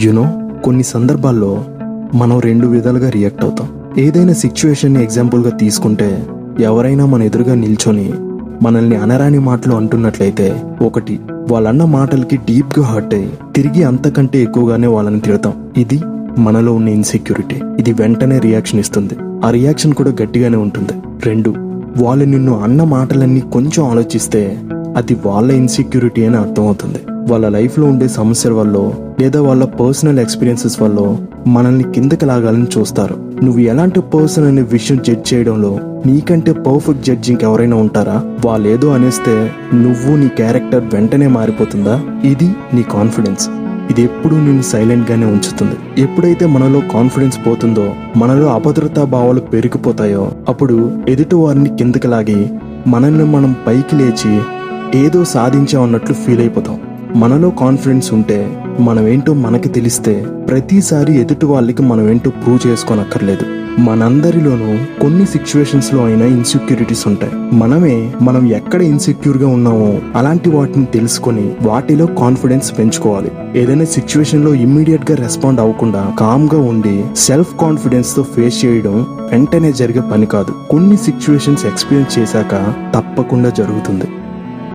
You know కొన్ని సందర్భాల్లో మనం రెండు విధాలుగా రియాక్ట్ అవుతాం. ఏదైనా సిచ్యువేషన్ని ఎగ్జాంపుల్గా తీసుకుంటే, ఎవరైనా మన ఎదురుగా నిల్చొని మనల్ని అనరాని మాటలు అంటున్నట్లయితే, ఒకటి వాళ్ళన్న మాటలకి డీప్గా హర్ట్ అయ్యి తిరిగి అంతకంటే ఎక్కువగానే వాళ్ళని తిడతాం. ఇది మనలో ఉన్న ఇన్సెక్యూరిటీ. ఇది వెంటనే రియాక్షన్ ఇస్తుంది. ఆ రియాక్షన్ కూడా గట్టిగానే ఉంటుంది. రెండు, వాళ్ళు నిన్ను అన్న మాటలన్నీ కొంచెం ఆలోచిస్తే అది వాళ్ళ ఇన్సెక్యూరిటీ అని అర్థమవుతుంది. వాళ్ళ లైఫ్లో ఉండే సమస్యల వల్ల లేదా వాళ్ళ పర్సనల్ ఎక్స్పీరియన్సెస్ వల్ల మనల్ని కిందకి లాగాలని చూస్తారు. నువ్వు ఎలాంటి పర్సన్ అనే విషయం జడ్జ్ చేయడంలో నీకంటే పర్ఫెక్ట్ జడ్జ్ ఇంకెవరైనా ఉంటారా? వాళ్ళేదో అనేస్తే నువ్వు నీ క్యారెక్టర్ వెంటనే మారిపోతుందా? ఇది నీ కాన్ఫిడెన్స్. ఇది ఎప్పుడూ నిన్ను సైలెంట్ గానే ఉంచుతుంది. ఎప్పుడైతే మనలో కాన్ఫిడెన్స్ పోతుందో, మనలో అభద్రతా భావాలు పెరిగిపోతాయో, అప్పుడు ఎదుటి వారిని కిందకి లాగి మనల్ని మనం పైకి లేచి ఏదో సాధించామన్నట్లు ఫీల్ అయిపోతాం. మనలో కాన్ఫిడెన్స్ ఉంటే, మనమేంటో మనకి తెలిస్తే ప్రతిసారి ఎదుటి వాళ్ళకి మనమేంటో ప్రూవ్ చేసుకోనక్కర్లేదు. మనందరిలోనూ కొన్ని సిచ్యువేషన్స్ లో అయినా ఇన్సెక్యూరిటీస్ ఉంటాయి. మనం ఎక్కడ ఇన్సెక్యూర్ గా ఉన్నామో అలాంటి వాటిని తెలుసుకొని వాటిలో కాన్ఫిడెన్స్ పెంచుకోవాలి. ఏదైనా సిచ్యువేషన్ లో ఇమ్మీడియట్ గా రెస్పాండ్ అవ్వకుండా కామ్ గా ఉండి సెల్ఫ్ కాన్ఫిడెన్స్ తో ఫేస్ చేయడం వెంటనే జరిగే పని కాదు. కొన్ని సిచ్యువేషన్స్ ఎక్స్పీరియన్స్ చేశాక తప్పకుండా జరుగుతుంది.